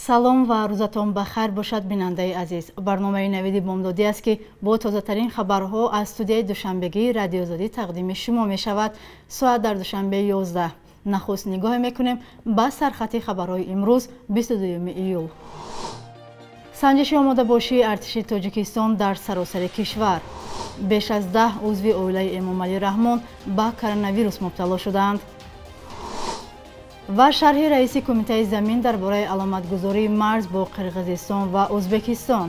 салом ва рӯзатон бахайр бошад бинандаи азиз. барномаи навиди бомдодӣ аст ки бо тозатарин хабарҳо аз студияи душанбегии радиозодӣ тақдими шумо мешавад. соат дар душанбе 11. нахуст нигоҳе мекунем ба сархати хабарҳои имрӯз 22 июл. санҷиши омодабошии артиши тоҷикистон дар саросари кишвар. беш аз 10 узви оилаи Эмомалӣ Раҳмон ба коронавирус мубтало шуданд. ва шарҳи раиси кумитаи замин дар бораи аломатгузории марз бо Қирғизистон ва Ӯзбекистон.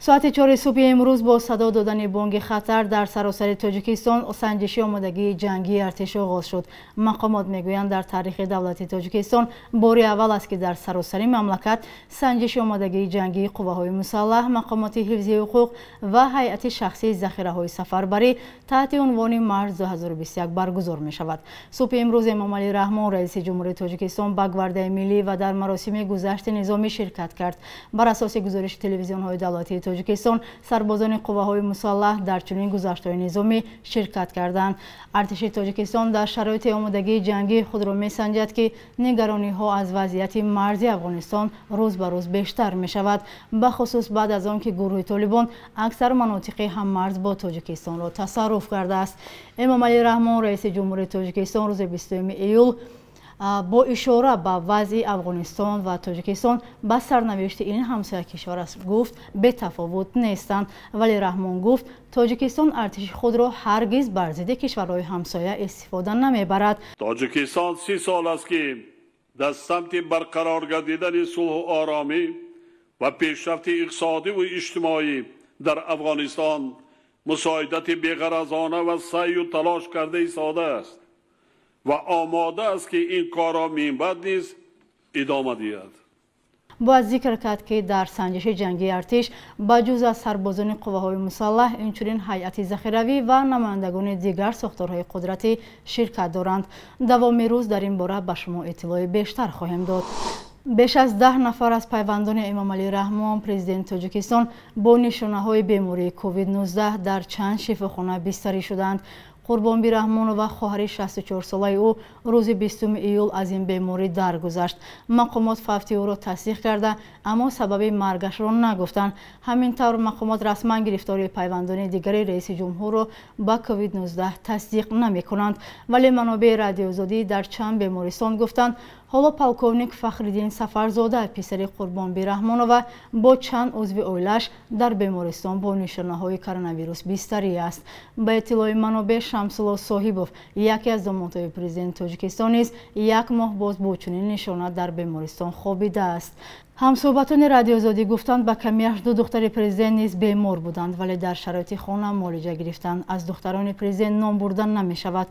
соати 4 субҳи имрӯз бо садо додани бонги хатар дар саросари тоҷикистон санҷиши омодагии ҷангии артиш оғоз шуд. мақомот мегӯянд дар таърихи давлати тоҷикистон бори аввал аст ки дар саросари мамлакат санҷиши омодагии ҷангии қувваҳои мусаллаҳ, мақомоти ҳифзи ҳуқуқ ва ҳайати шахсии захираҳои сафарбарӣ таҳти унвони марз 2021 баргузор мешавад. субҳи имрӯз Эмомалӣ Раҳмон раиси ҷумҳурии тоҷикистон ба гвардияи миллӣ ва дар маросими гузашти низомӣ ширкат кард. бар асоси гузориши телевизионҳои давлатии тоҷикистон сарбозони қувваҳои мусаллаҳ дар чунин гузаштҳои низомӣ ширкат карданд. артиши тоҷикистон дар шароити омодагии ҷангии худро месанҷад ки нигарониҳо аз вазъияти марзи Афғонистон рӯз ба рӯз бештар мешавад, бахусус баъд аз он ки гурӯҳи Толибон аксар манотиқи ҳаммарз бо Тоҷикистонро тасарруф кардааст. Эмомалӣ Раҳмон раиси ҷумҳурии Тоҷикистон рӯзи 20 июл бо ишора ба вазъи Афғонистон ва Тоҷикистон ба сарнавишти ин ҳамсоя кишвар гуфт бетафовут нестанд, вале Раҳмон гуфт Тоҷикистон артиши худро ҳаргиз бар зидди кишварҳои ҳамсоя истифода намебарад. Тоҷикистон 30 сол аст ки дар самти барқарор гардидани сулҳу оромӣ ва пешрафти иқтисодӣ ва иҷтимоӣ дар Афғонистон мусоидати беғаразона ва сайю талош карда истода аст ва омода аст ки ин корро минбаъд низ идома диҳад. бояд зикр кард ки дар санҷиши ҷангии артиш ба ҷуз аз сарбозони қувваҳои мусаллаҳ инчунин ҳайати захиравӣ ва намояндагони дигар сохторҳои қудратӣ ширкат доранд. давоми рӯз дар ин бора ба шумо иттилои бештар хоҳем дод. беш аз 10 нафар аз пайвандони Эмомалӣ Раҳмон президенти Тоҷикистон бо нишонаҳои бемории COVID-19 дар чанд шифохона бистарӣ шуданд. Қурбонбӣ Раҳмонова хоҳари 64-солаи ӯ рӯзи 20 июл аз ин беморӣ даргузашт. мақомот фавти ӯро тасдиқ карда, аммо сабаби маргашро нагуфтанд. ҳамин тавр мақомот расман гирифтории пайвандони дигари раиси ҷумҳурро ба COVID-19 тасдиқ намекунанд, вале манобеъи радиозодӣ дар чанд бемористон гуфтанд ҳоло полковник Фахриддин Сафарзода писари Қурбонбӣ Раҳмонова бо чанд узви оилааш дар бемористон бо нишонаҳои коронавирус бистарӣ аст. ба иттилои манобеъ Шамсулло Соҳибов, яке аз домодҳои президенти Тоҷикистон низ 1 моҳ боз бо чунин нишона дар бемористон хобидааст. ҳамсӯҳбатони радиозодӣ гуфтанд ба камияш 2 духтари президент низ бемор буданд, вале дар шароити хона муолиҷа гирифтанд. аз духтарони президент ном бурда намешавад.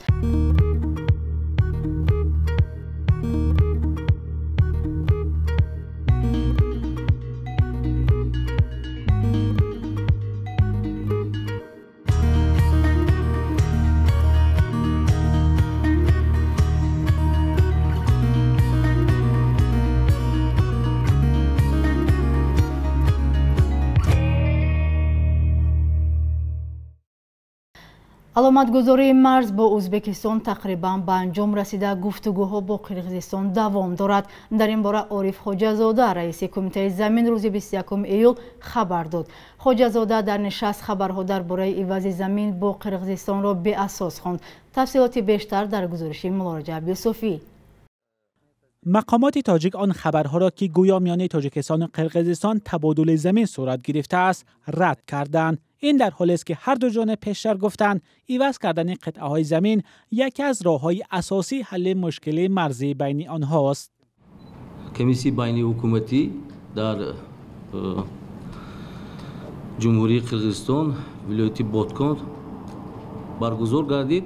аломатгузории марз бо Ӯзбекистон тақрибан ба анҷом расида, гуфтугӯҳо бо Қирғизистон давом дорад. дар ин бора Ориф Хоҷазода раиси кумитаи замин рӯзи 21 июл хабар дод. Хоҷазода дар нишаст хабарҳо дар бораи ивази замин бо Қирғизистонро беасос хонд. тафсилоти бештар дар гузориши Мулоҷа Абдюсуфӣ. مقامات تاجیک آن خبرها را که گویا میان تاجیکستان و قرقیزستان تبادل زمین صورت گرفته است رد کردند. این در حالی است که هر دو جانب پیشتر گفتند عوض کردن قطعه های زمین یکی از راه‌های اساسی حل مشکل مرزی بین آنهاست. کمیسی بین حکومتی در جمهوری قرقیزستان ولایت بادکان برگزار گردید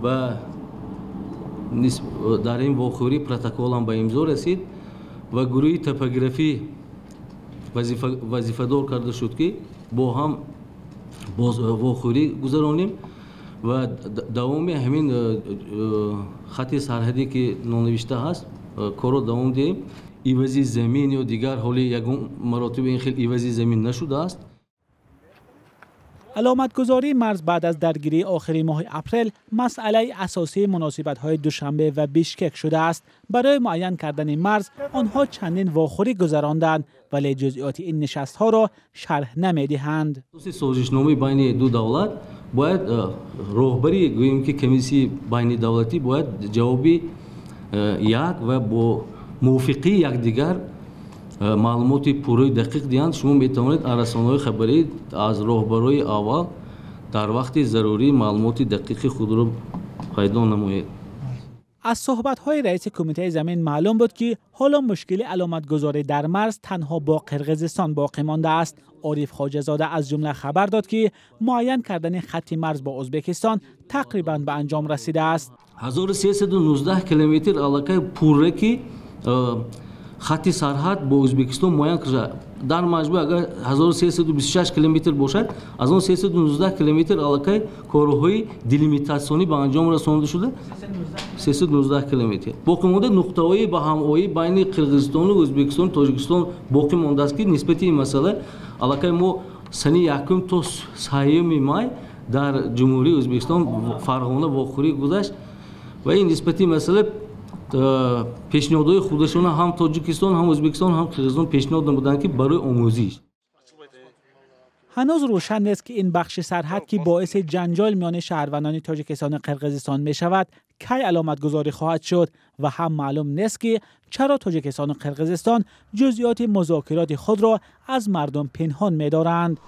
و در این واقعی پروتکل هم به امضا رسید و گروه توپوگرافی وظیفه دار کرده شد که با هم باز واقعی گذرانیم و دوام همین خط سرحدی که نانوشته هست کارو دوام دهیم. ایوازی زمین یا دیگر حالی یگان مراتب این خیلی ایوازی زمین نشده است. علامتگذاری مرز بعد از درگیری آخر ماه اپریل مسئله اساسی مناسبت‌های دوشنبه و بیشکک شده است. برای معین کردن مرز آنها چندین واخوری گذراندند ولی جزئیات این نشست‌ها را شرح نمی‌دهند. سازشنامه بین دو دولت باید راهبری گوییم که کمیسی بین دولتی باید جوابی یک و با موافقی یکدیگر معلومات پوره دقیق دیند. شما میتوانید رسانه‌های خبری از راهبرای اول در وقت ضروری معلومات دقیق خود را پیدا نمایید. از صحبت‌های رئیس کمیته زمین معلوم بود که حالا مشکل علامتگذاری در مرز تنها با قرقیزستان باقی مانده است. عارف خواجه‌زاده از جمله خبر داد که معین کردن خط مرز با ازبکستان تقریباً به انجام رسیده است. 1319 کیلومتر علاقه پوره که خط سرحد با ازبکستان معین کرده. در مجموع اگر 1326 کیلومتر باشد، از اون 319 کیلومتر علاقه کارهای دیلیمیتاسیونی به انجام رسانده شده. 319 کیلومتر. باقی مانده نقطه‌های با هماهنگی بین قرقیزستان و ازبکستان، تاجیکستان باقی مانده است که نسبت این مسئله علاقه ما سنی یکم تا 3 مای در جمهوری ازبکستان فرغانه واخوری گذشت و این نسبتی مسئله پیشنهادهای خودشون هم تاجیکستان هم ازبکستان هم قرقیزستان پیشنهاد نمودند که برای آموزش. هنوز روشن نیست که این بخش سرحد که باعث جنجال میان شهروندان تاجیکستان و قرقیزستان می شود کی علامتگذاری خواهد شد و هم معلوم نیست که چرا تاجیکستان و قرقیزستان جزئیات مذاکرات خود را از مردم پنهان می دارند.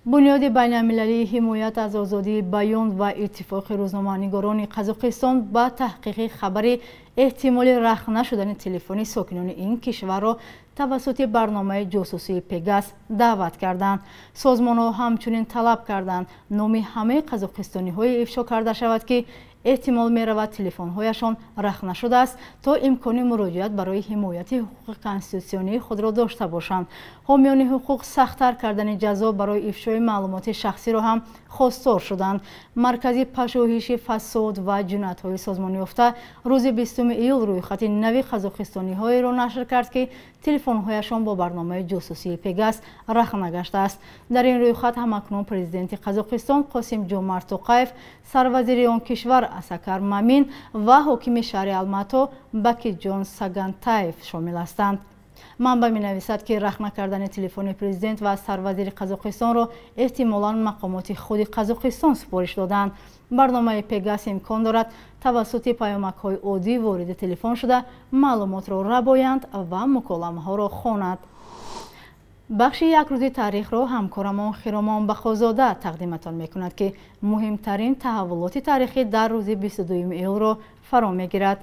بنیاد بین‌المللی حمایت از آزادی بیان و اتفاق روزنامه‌نگاران قزاقستان با تحقیق خبر احتمال رخ نشدن تلفنی ساکنان این کشور را توسط برنامه جاسوسی پگاس دعوت کردند. سازمان‌ها همچنین طلب کردند نام همه قزاقستانی‌های افشا کرده شود که احتمال می‌رود تلفن‌هایشان رخ نشده است تا امکان مراجعت برای حمایت حقوق کنستیتوسیونی خود را داشته باشند. حامیان حقوق سخت‌تر کردن جزا برای افشای معلومات شخصی را هم خواستار شدند. مرکز پژوهش فساد و جنایت‌های سازمان یافته روز 20 ایول رویخط نوی قزاقستانی‌های را نشر کرد که تلفن‌هایشان با برنامه جاسوسی پگاس رخ نگشته است. در این رویخط همکنون پرزیدنت قزاقستان قاسم جومارت توقایف، سروزیر آن کشور اسکر مامین و حاکم شهر الماتو باکیجان ساگانتایف شامل هستند. منبع می‌نویسد که رخ نکردن تلفن پرزیدنت و سروزیر قزاقستان را احتمالاً مقامات خود قزاقستان سفارش دادند. برنامه پگاس امکان دارد توسط پیامک‌های عادی وارد تلفن شده معلومات را ربایند و مکالمه‌ها را خواند. بخش یک روزی تاریخ را همکارمان خیرامان بخازاده تقدیمتان می‌کند که مهمترین تحولات تاریخی در روز 22 ایول را فرا می‌گیرد.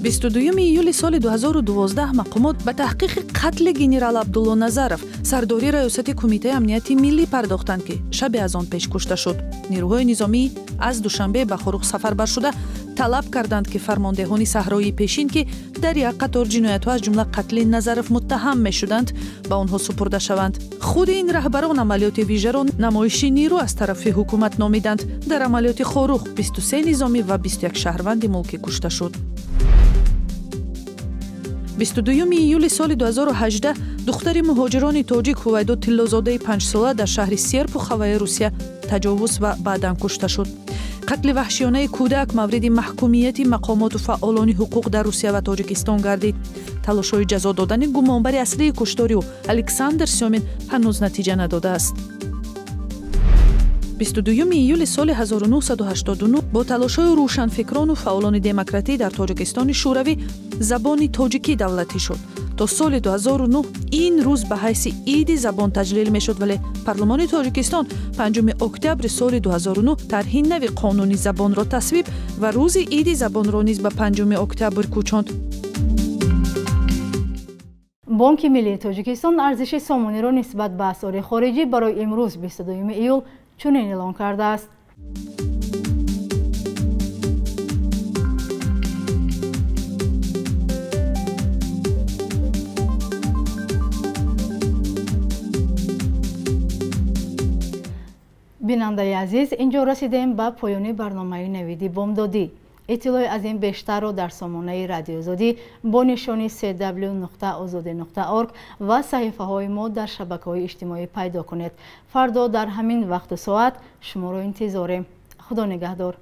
22 ایول سال 2012 مقامات به تحقیق قتل گنرال عبدالله نظرов سرداری ریاست کمیته امنیتی ملی پرداختند که شب از آن پیش کشته شد. نیروهای نظامی از دوشنبه به خروق سفربر شده طلب کردند که فرماندهان صحرایی پیشین که در یک قطار جنایت‌ها از جمله قتل نظرов متهم می‌شدند به آنها سپرده شوند. خود این رهبران عملیات ویژه را نمایشی نیرو از طرف حکومت نامیدند. در عملیات خروق 23 نظامی و 21 شهروند ملکی کشته شد. 22 ایول سال 2018 دختر مهاجران تاجیک هویدا تلازاده 5 ساله در شهر سیرپو خوای روسیه تجاوز و بعداً کشته شد. قتل وحشیانه کودک مورد محکومیت مقامات و فعالان حقوق در روسیه و تاجیکستان گردید. تلاش‌های جزا دادن گمانبر اصلی کشتاری و الکساندر سیومین هنوز نتیجه نداده است. 22 ایول سال 1989 با تلاش‌های روشنفکران و فعالان دموکراتی در تاجیکستان شوروی زبان تاجیکی دولتی شد. تا سال 2009 این روز به حیث عید زبان تجلیل می‌شد، ولی پارلمان تاجیکستان 5 اکتبر سال 2009 طرح نوی قانونی زبان را تصویب و روز عید زبان را نیز به 5 اکتبر کوچاند. بانک ملی تاجیکستان ارزش سامانی را نسبت به اسعار خارجی برای امروز 22 ایول چنین اعلام کرده است. بیننده عزیز، اینجا رسیدیم به پایان برنامه نویدی بامدادی. اطلاع از این بیشتر در سامانه رادیو آزادی با نشانی www.azadi.org و صحیفه های ما در شبکه‌های اجتماعی پیدا کنید. فردا در همین وقت و ساعت شما را انتظاریم. خدا نگهدار.